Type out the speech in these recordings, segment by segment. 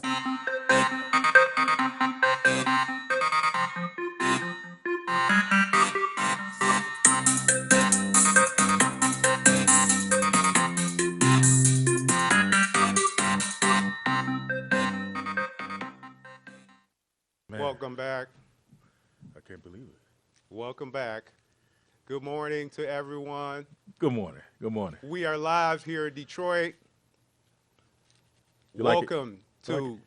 Man, Welcome back. I can't believe it. Welcome back. Good morning to everyone. Good morning. Good morning. We are live here in Detroit. You like it? Welcome You like to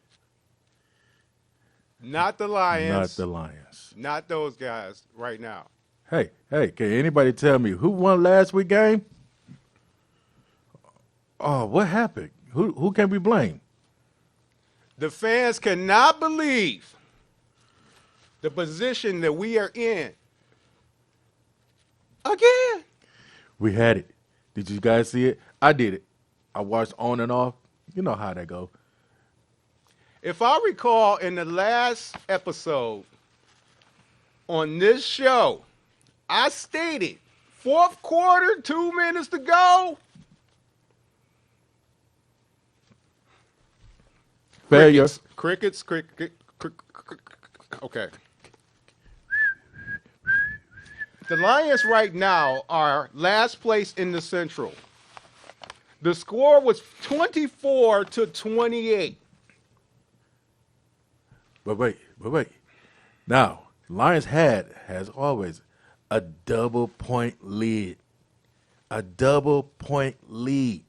not the Lions, Not the Lions. not those guys right now. Hey, can anybody tell me who won last week game? Oh, what happened? Who can we blame? The fans cannot believe the position that we are in. Again. We had it. Did you guys see it? I did it. I watched on and off. You know how that go. If I recall in the last episode on this show, I stated fourth quarter, 2 minutes to go. Failure. Crickets. Okay. The Lions right now are last place in the Central. The score was 24-28. But wait. Now, Lions has always, a double point lead. A double point lead.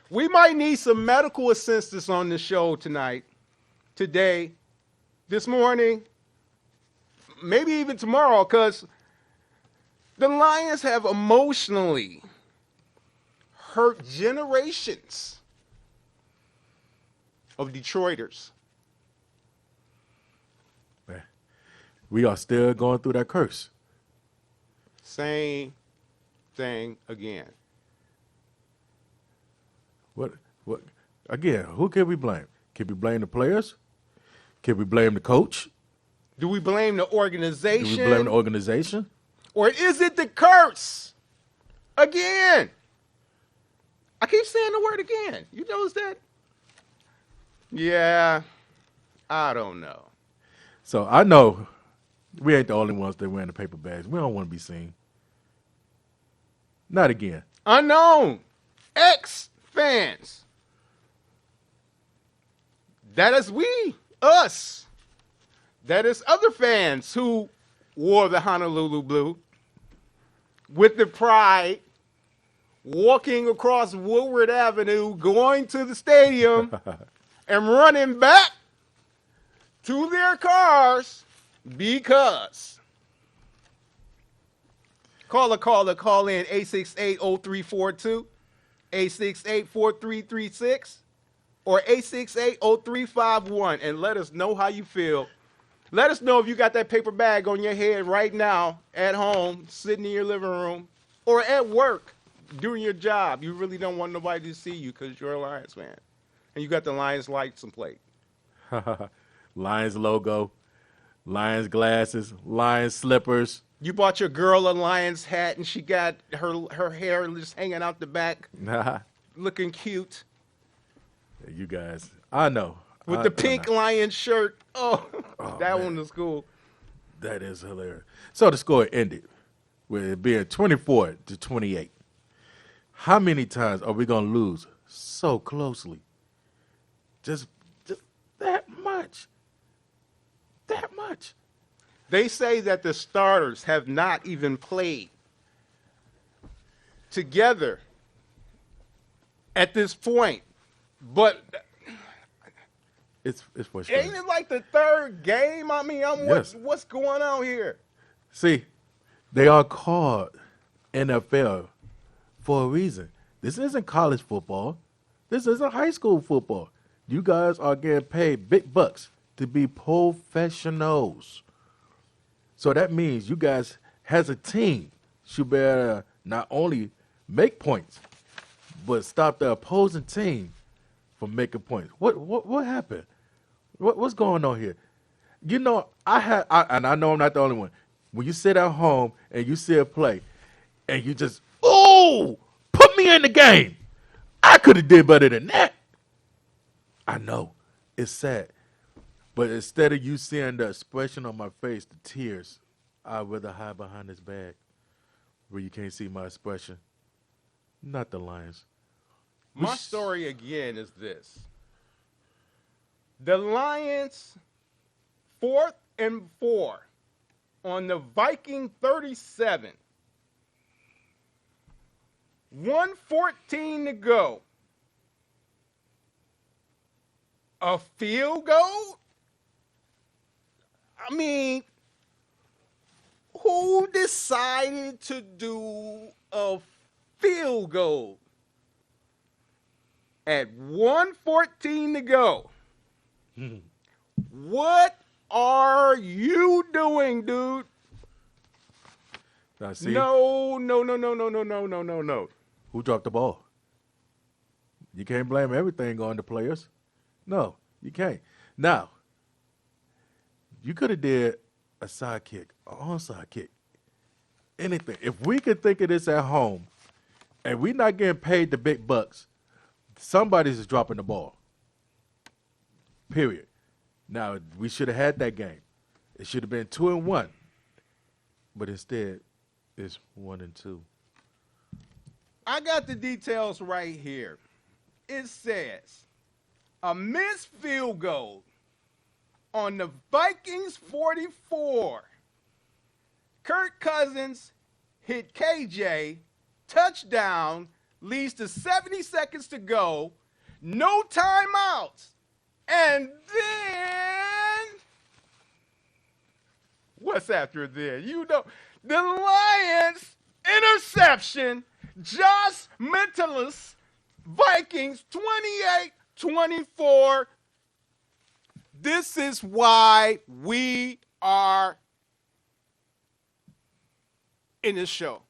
We might need some medical assistance on the show tonight, today, this morning, maybe even tomorrow, because the Lions have emotionally hurt generations of Detroiters. Man, we are still going through that curse. Same thing again. What again, who can we blame? Can we blame the players? Can we blame the coach? Do we blame the Do organization? we blame the organization? Or is it the curse? Again. I keep saying the word again. You notice that? Yeah, I don't know. So I know we ain't the only ones that wearing the paper bags. We don't want to be seen. Not again. Unknown. Ex-fans. That is we, us. That is other fans who wore the Honolulu blue with the pride, walking across Woodward Avenue, going to the stadium, and running back to their cars because. Call in 868-0342, 868-4336, or 868-0351, and let us know how you feel. Let us know if you got that paper bag on your head right now, at home, sitting in your living room, or at work, doing your job. You really don't want nobody to see you because you're a Lions fan. And you got the Lions license plate. Lions logo, Lions glasses, Lions slippers. You bought your girl a Lions hat, and she got her hair just hanging out the back, looking cute, You guys, I know. with I the pink know. Lion shirt. Oh, that man. one was cool. That is hilarious. So the score ended with it being 24-28. How many times are we going to lose so closely? Just that much. That much. They say that the starters have not even played together at this point. But It's frustrating. ain't it like the third game? I mean, Yes. what's going on here? See, they are called NFL for a reason. This isn't college football. This isn't high school football. You guys are getting paid big bucks to be professionals. So that means you guys, as a team, should better not only make points, but stop the opposing team from making points. What happened? What's going on here? You know, and I know I'm not the only one. When you sit at home and you see a play, and you just, oh, put me in the game. I could have did better than that. I know. It's sad. But instead of you seeing the expression on my face, the tears, I'd rather hide behind this bag where you can't see my expression. Not the Lions. My story again is this. The Lions, 4th and 4 on the Viking 37. 1:14 to go. A field goal? I mean, who decided to do a field goal at 1:14 to go? What are you doing, dude? Now, see, No. who dropped the ball? You can't blame everything on the players. No, you can't. Now, you could have did a side kick, an onside kick, anything. If we could think of this at home, and we're not getting paid the big bucks, somebody's just dropping the ball. Period. Now, we should have had that game. It should have been 2-1, but instead, it's 1-2. I got the details right here. It says a missed field goal on the Vikings 44. Kirk Cousins hit KJ, touchdown, leads to 70 seconds to go, no timeouts. And then, what's after then? You know, the Lions interception, Josh Metellus, Vikings 28-24. This is why we are in this show.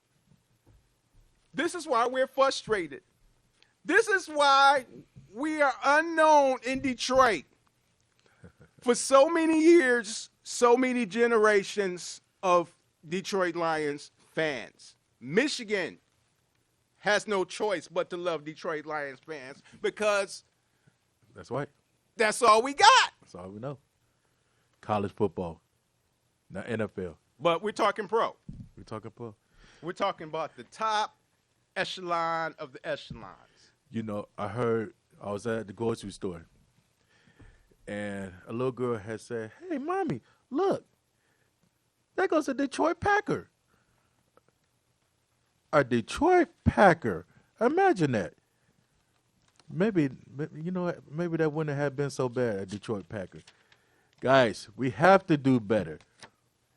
This is why we're frustrated. This is why we are unknown in Detroit. For so many years, so many generations of Detroit Lions fans. Michigan has no choice but to love Detroit Lions fans because That's right. that's all we got. That's all we know. College football, not NFL. But we're talking pro. We're talking pro. We're talking about the top echelon of the echelons. You know, I was at the grocery store, and a little girl had said, "Hey, mommy, look, there goes a Detroit Packer." A Detroit Packer. Imagine that. Maybe that wouldn't have been so bad, a Detroit Packer. Guys, we have to do better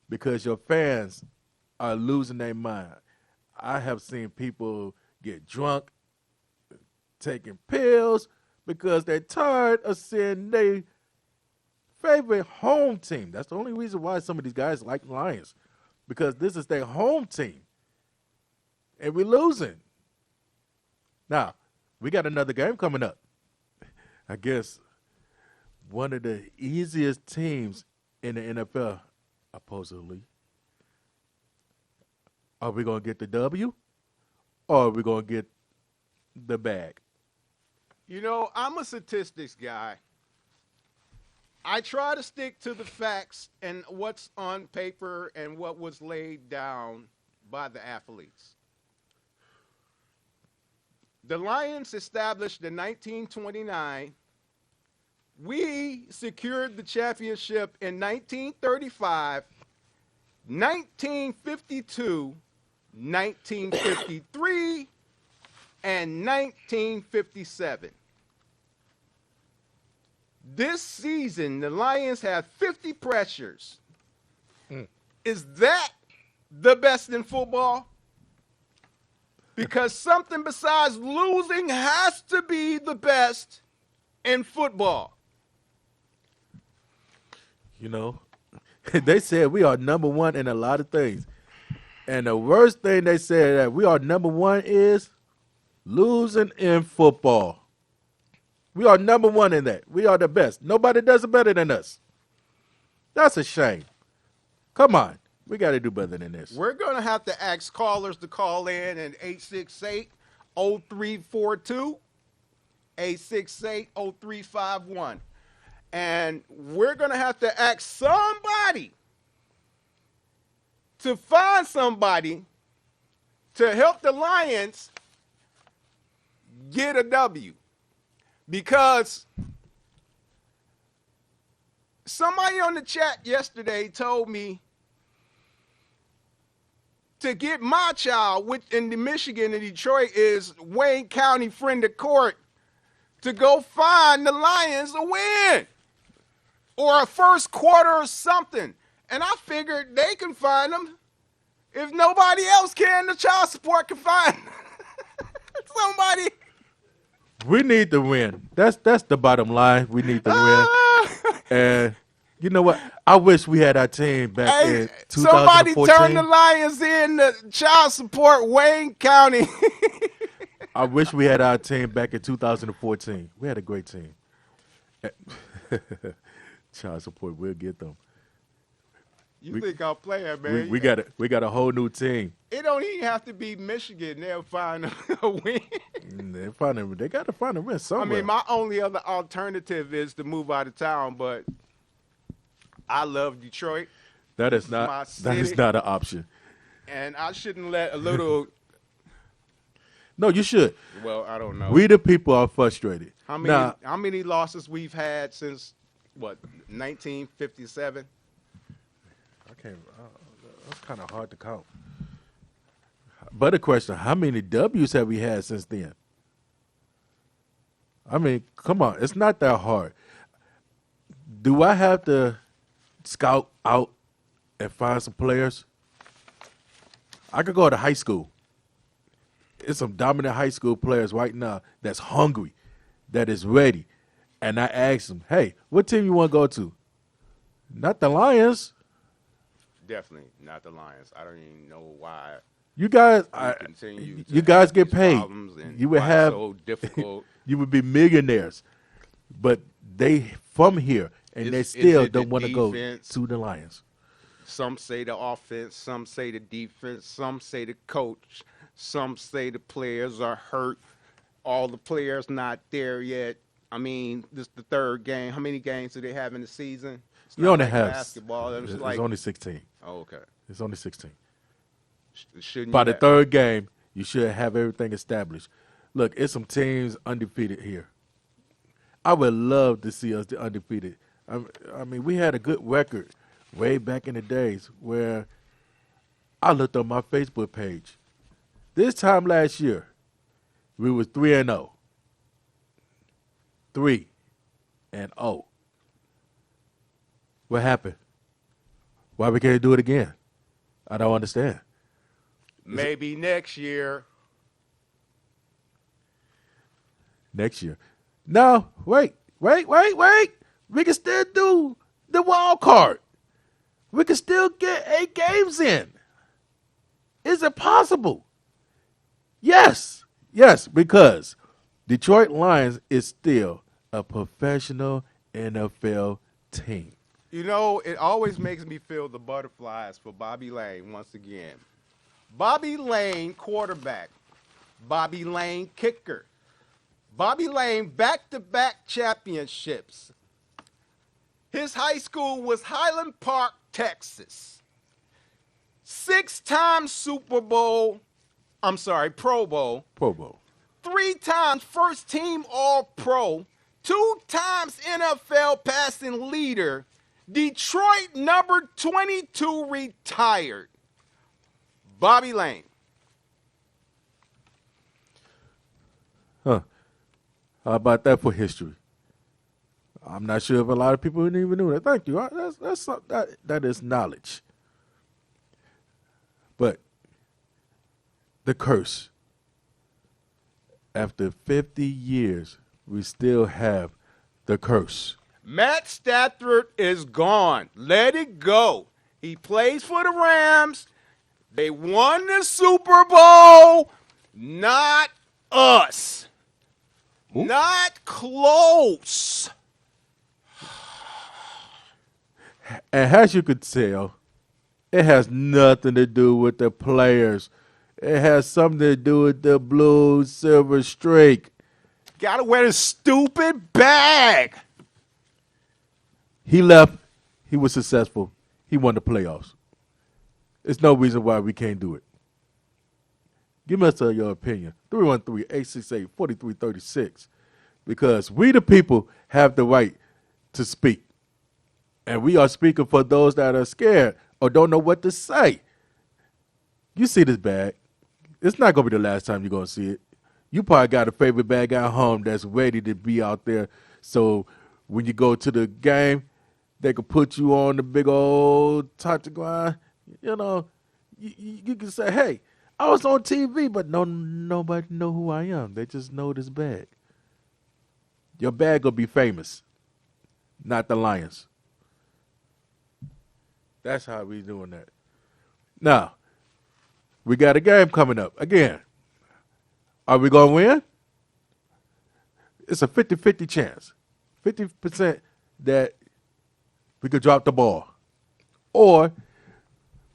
because your fans are losing their mind. I have seen people get drunk, taking pills because they're tired of seeing their favorite home team. That's the only reason why some of these guys like Lions, because this is their home team. And we're losing. Now, we got another game coming up. I guess one of the easiest teams in the NFL, supposedly. Are we going to get the W or are we going to get the bag? You know, I'm a statistics guy. I try to stick to the facts and what's on paper and what was laid down by the athletes. The Lions established in 1929. We secured the championship in 1935, 1952, 1953, and 1957. This season, the Lions have 50 pressures. Is that the best in football? Because something besides losing has to be the best in football. You know, they said we are number one in a lot of things. And the worst thing they said that we are number one is losing in football. We are number one in that. We are the best. Nobody does it better than us. That's a shame. Come on. We got to do better than this. We're going to have to ask callers to call in at 868-0342, 868-0351. And we're going to have to ask somebody to find somebody to help the Lions get a W. Because somebody on the chat yesterday told me to get my child, which in the Michigan and Detroit is Wayne County Friend of Court, to go find the Lions a win or a first quarter or something. And I figured they can find them. If nobody else can, the child support can find somebody. We need to win. That's the bottom line. We need to win. And you know what? I wish we had our team back in 2014. Somebody turn the Lions in the child support Wayne County. I wish we had our team back in 2014. We had a great team. Child support, we'll get them. You think I'm playing, man? We got a whole new team. It don't even have to be Michigan. They'll find a win. They got to find a win somewhere. I mean, my only other alternative is to move out of town, but I love Detroit. That is not an option. And I shouldn't let a little. No, you should. Well, I don't know. We the people are frustrated. How many losses we've had since 1957? I can't. That's kind of hard to count. But the question: how many W's have we had since then? I mean, come on, it's not that hard. Do I have to scout out and find some players? I could go to high school. It's some dominant high school players right now that's hungry, that is ready. And I ask them, hey, what team you want to go to? Not the Lions. Definitely not the Lions. I don't even know why. You guys, you guys get paid. You would have so difficult. You would be millionaires, but they from here and they still don't want to go to the Lions. Some say the offense, some say the defense, some say the coach, some say the players are hurt. All the players not there yet. I mean, this is the third game. How many games do they have in the season? You only have basketball. It's only 16. Oh, okay. It's only 16. Shouldn't By the third game, you should have everything established. Look, it's some teams undefeated here. I would love to see us undefeated. I mean, we had a good record way back in the days where I looked on my Facebook page. This time last year, we was 3-0. 3-0. What happened? Why we can't do it again? I don't understand. Maybe next year. Next year. No, wait. We can still do the wild card. We can still get 8 games in. Is it possible? Yes, because Detroit Lions is still a professional NFL team. You know, it always makes me feel the butterflies for Bobby Lane once again. Bobby Lane, quarterback. Bobby Lane, kicker. Bobby Lane, back-to-back championships. His high school was Highland Park, Texas. 6-time Pro Bowl. Pro Bowl. 3 times first team All-Pro. 2 times NFL passing leader. Detroit number 22 retired. Bobby Lane. Huh. How about that for history? I'm not sure if a lot of people even knew that. Thank you. That is knowledge. But the curse. After 50 years, we still have the curse. Matt Stafford is gone. Let it go. He plays for the Rams. They won the Super Bowl. Not us. Ooh. Not close. And as you could tell, it has nothing to do with the players. It has something to do with the blue silver streak. Gotta wear the stupid bag. He left. He was successful. He won the playoffs. There's no reason why we can't do it. Give us your opinion. 313-868-4336. Because we the people have the right to speak. And we are speaking for those that are scared or don't know what to say. You see this bag. It's not going to be the last time you're going to see it. You probably got a favorite bag at home that's ready to be out there. So when you go to the game, they can put you on the big old Tataguan. You know, you can say, hey, I was on TV, but nobody know who I am. They just know this bag. Your bag will be famous, not the Lions. That's how we doing that. Now, we got a game coming up. Again, are we going to win? It's a 50-50 chance. 50% that we could drop the ball. Or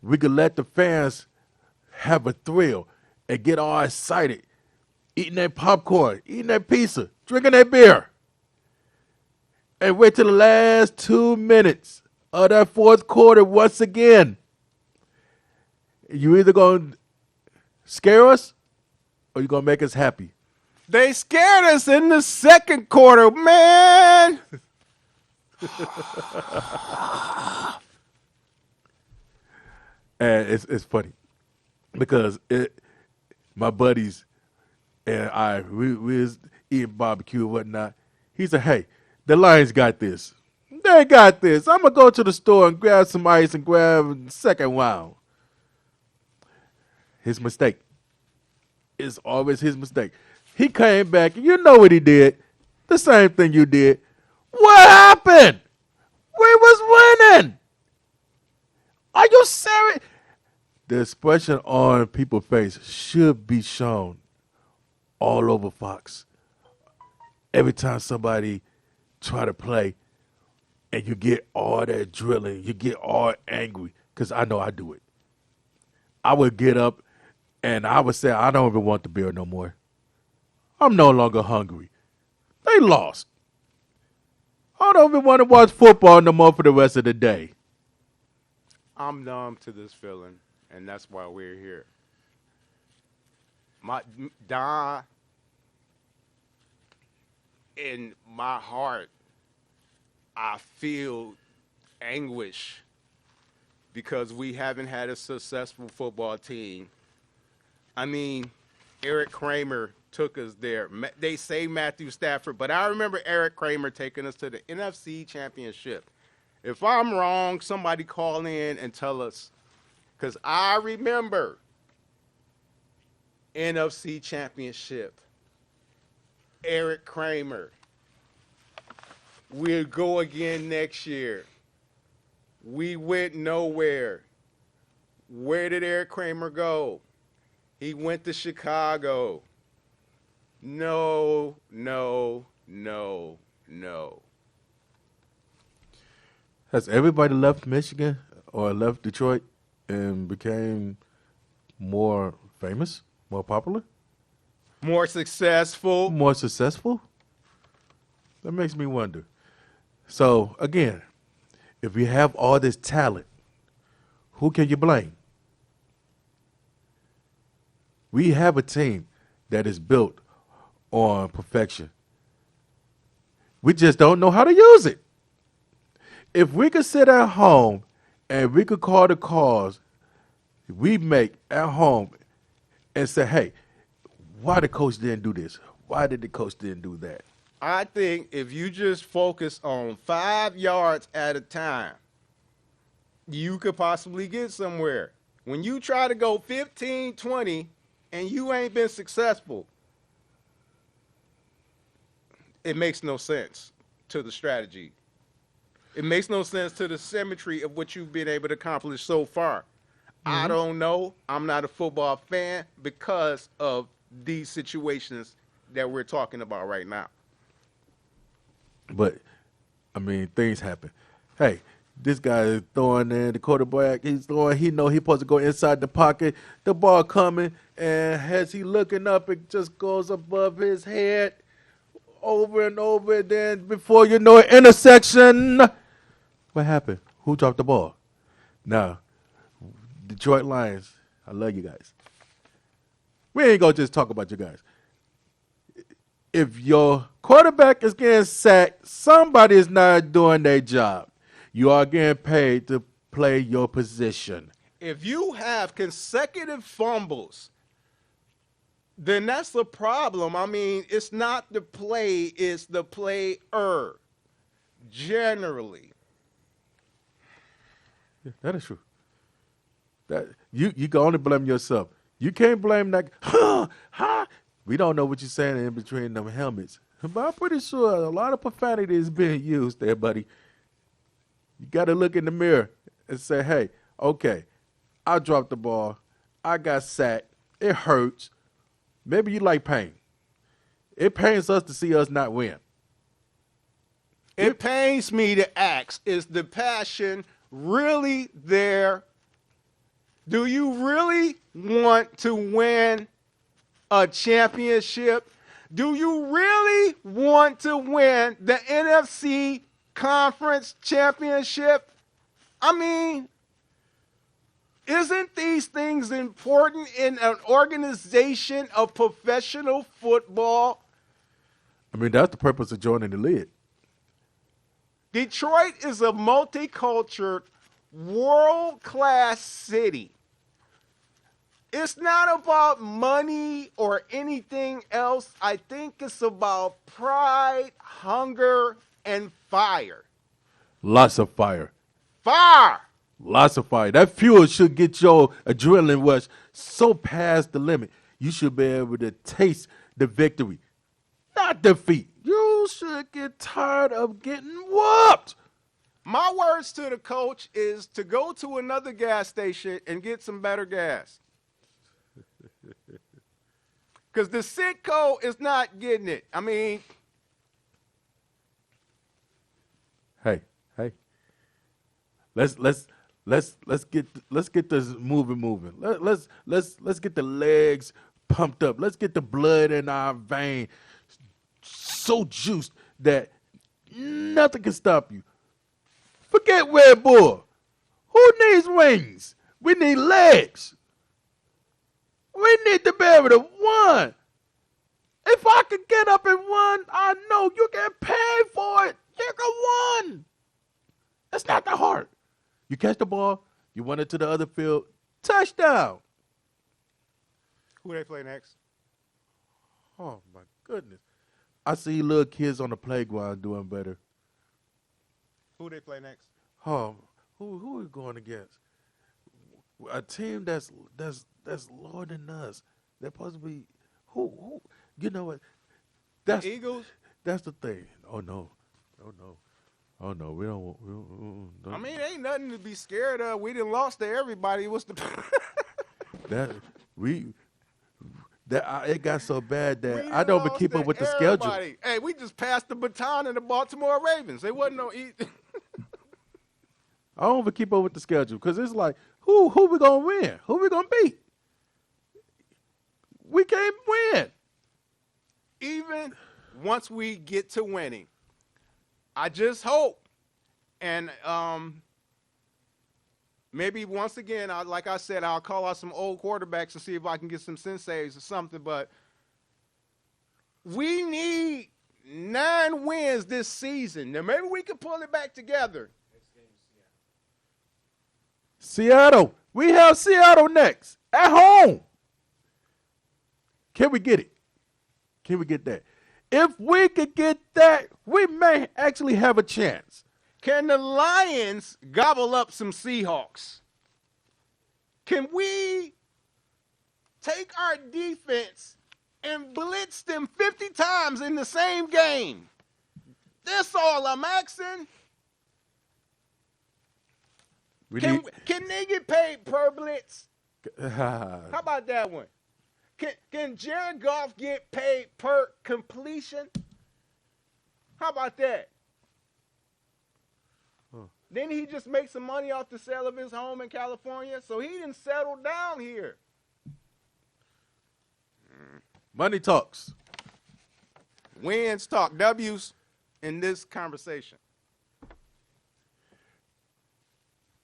we could let the fans have a thrill and get all excited, eating that popcorn, eating that pizza, drinking that beer, and wait till the last 2 minutes of that fourth quarter once again. You either going to scare us or you going to make us happy. They scared us in the second quarter, man. And it's funny because my buddies and we was eating barbecue and whatnot. He said, hey, the Lions got this. They got this. I'm going to go to the store and grab some ice and grab a second round. His mistake. It's always his mistake. He came back, and you know what he did. The same thing you did. What happened? We was winning. Are you serious? The expression on people's face should be shown all over Fox. Every time somebody try to play and you get all that drilling, you get all angry, because I know I do it. I would get up and I would say, I don't even want the beer no more. I'm no longer hungry. They lost. I don't even want to watch football no more for the rest of the day. I'm numb to this feeling, and that's why we're here. Don, in my heart, I feel anguish because we haven't had a successful football team. I mean, Eric Kramer took us there. They say Matthew Stafford, but I remember Eric Kramer taking us to the NFC Championship. If I'm wrong, somebody call in and tell us, because I remember NFC Championship, Eric Kramer. We'll go again next year. We went nowhere. Where did Eric Kramer go? He went to Chicago. No. Has everybody left Michigan or left Detroit and became more famous, more popular? More successful. More successful? That makes me wonder. So, again, if you have all this talent, who can you blame? We have a team that is built on perfection. We just don't know how to use it. If we could sit at home and we could call the calls we make at home and say, hey, why the coach didn't do this? Why did the coach didn't do that? I think if you just focus on 5 yards at a time, you could possibly get somewhere. When you try to go 15, 20, and you ain't been successful, it makes no sense to the strategy. It makes no sense to the symmetry of what you've been able to accomplish so far. I don't know. I'm not a football fan because of these situations that we're talking about right now. But, I mean, things happen. Hey, this guy is throwing in the quarterback. He's throwing. He know he's supposed to go inside the pocket. The ball coming, and as he looking up, it just goes above his head over and over. And then before you know it, intersection. What happened? Who dropped the ball? Now, Detroit Lions, I love you guys. We ain't gonna just talk about you guys. If your quarterback is getting sacked, somebody is not doing their job. You are getting paid to play your position. If you have consecutive fumbles, then that's the problem. I mean, it's not the play, it's the player, generally. Yeah, that is true. That you can only blame yourself. You can't blame that. We don't know what you're saying in between them helmets, but I'm pretty sure a lot of profanity is being used there, buddy. You got to look in the mirror and say, "Hey, okay, I dropped the ball. I got sacked. It hurts. Maybe you like pain. It pains us to see us not win. It pains me to ask, is the passion really there? Do you really want to win a championship? Do you really want to win the NFC Conference Championship? I mean, isn't these things important in an organization of professional football? I mean, that's the purpose of joining the league. Detroit is a multicultural, world-class city. It's not about money or anything else. I think it's about pride, hunger, and fire. Lots of fire. Fire! Lots of fire. That fuel should get your adrenaline rush so past the limit. You should be able to taste the victory, not defeat. You should get tired of getting whooped. My words to the coach is to go to another gas station and get some better gas. Because the Citgo is not getting it. I mean, hey, let's get this moving. Let's get the legs pumped up. Let's get the blood in our vein so juiced that nothing can stop you. Forget Red Bull. Who needs wings? We need legs. We need to be able to run. If I could get up and run, I know you get paid for it. You can run. It's not that hard. You catch the ball, you run it to the other field, touchdown. who they play next? Oh, my goodness. I see little kids on the playground doing better. Who they play next? Oh, who are we going against? A team that's lower than us. They're supposed to be who? You know what? That's Eagles? That's the thing. Oh no. We don't. I mean, ain't nothing to be scared of. We done lost to everybody. What's the it got so bad that We I don't even lost keep to up with the schedule. everybody. Hey, we just passed the baton in the Baltimore Ravens. They wasn't no I don't even keep up with the schedule because it's like, who we gonna win? Who we gonna beat? We can't win. Even once we get to winning, I just hope, and maybe once again, like I said, I'll call out some old quarterbacks and see if I can get some senseis or something, but we need 9 wins this season. Now, maybe we can pull it back together. Seattle. We have Seattle next at home. Can we get it? Can we get that? If we could get that, we may actually have a chance. Can the Lions gobble up some Seahawks? Can we take our defense and blitz them 50 times in the same game? That's all I'm asking. Can they get paid per blitz? How about that one? Can Jared Goff get paid per completion? How about that? Didn't he just make some money off the sale of his home in California? So he didn't settle down here. Money talks. Wins talk. W's in this conversation.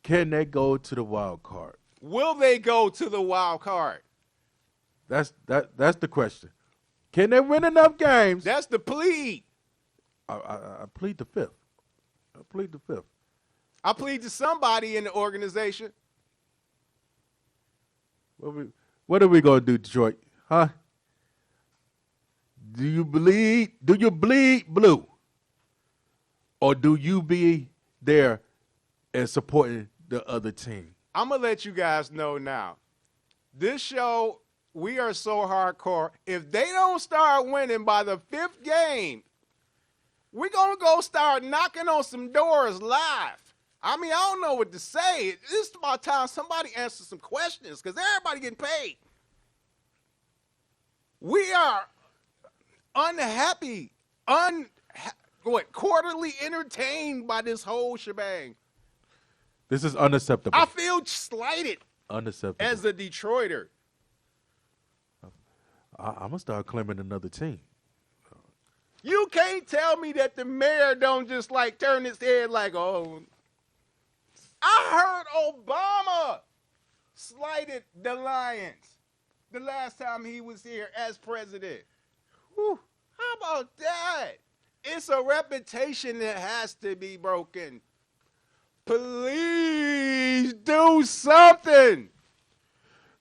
can they go to the wild card? Will they go to the wild card? That's the question. Can they win enough games? That's the plea. I plead the fifth. I plead the fifth. I plead to somebody in the organization. What are we gonna do, Detroit? Huh? Do you bleed blue? Or do you be there and supporting the other team? I'm going to let you guys know now. This show, we are so hardcore. If they don't start winning by the 5th game, we're going to go start knocking on some doors live. I mean, I don't know what to say. It's about time somebody answers some questions because everybody getting paid. We are unhappy, quarterly entertained by this whole shebang. This is unacceptable. I feel slighted Unacceptable. as a Detroiter. I'm going to start claiming another team. You can't tell me that the mayor don't just like turn his head like, oh. I heard Obama slighted the Lions the last time he was here as president. Whew. How about that? It's a reputation that has to be broken. Please do something.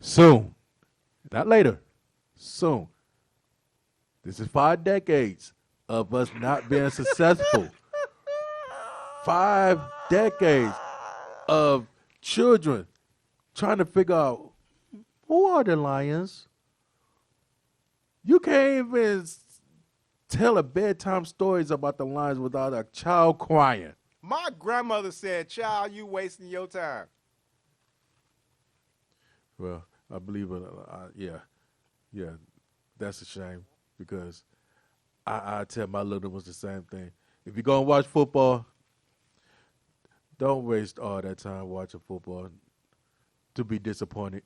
Soon. Not later. Soon. This is 5 decades of us not being successful. 5 decades of children trying to figure out who are the Lions. You can't even tell a bedtime stories about the Lions without a child crying. My grandmother said, child, you wasting your time. Well, I believe it. Yeah, that's a shame because I tell my little ones the same thing. If you're going to watch football, don't waste all that time watching football to be disappointed.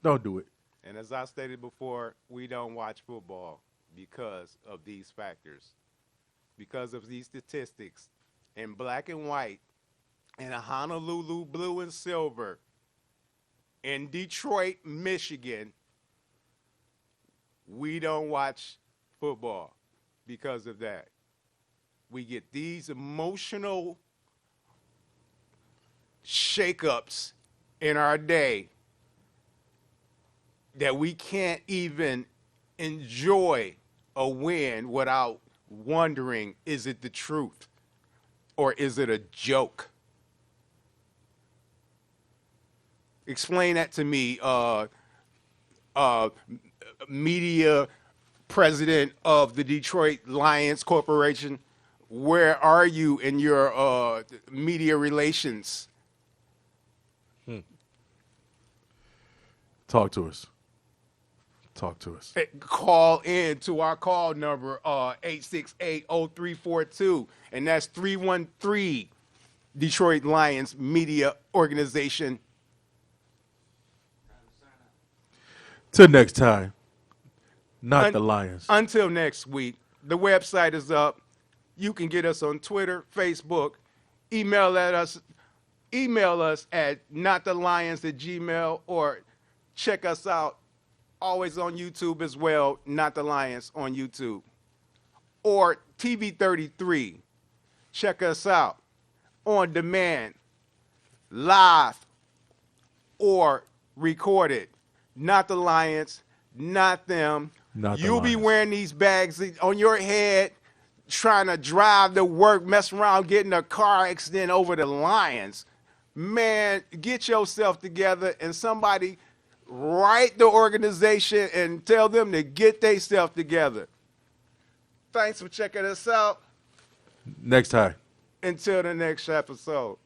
Don't do it. And as I stated before, we don't watch football because of these factors, because of these statistics in black and white, in a Honolulu blue and silver, in Detroit, Michigan. We don't watch football because of that. We get these emotional shakeups in our day that we can't even enjoy a win without wondering, is it the truth or is it a joke? Explain that to me, media president of the Detroit Lions Corporation. Where are you in your media relations? Talk to us. Talk to us. Call in to our call number, 868-0342, and that's 313 Detroit Lions Media Organization. Till next time, not the Lions. Until next week, the website is up. You can get us on Twitter, Facebook, email us at notthe.lions@gmail.com, or check us out always on YouTube as well, Not the Lions on YouTube. Or TV33. Check us out on demand, live, or recorded. Not the Lions, not them. Not the You'll be Lions. wearing these bags on your head, trying to drive to work, mess around, getting a car accident over the Lions. Man, get yourself together and somebody write the organization and tell them to get themselves together. Thanks for checking us out. Next time. Until the next episode.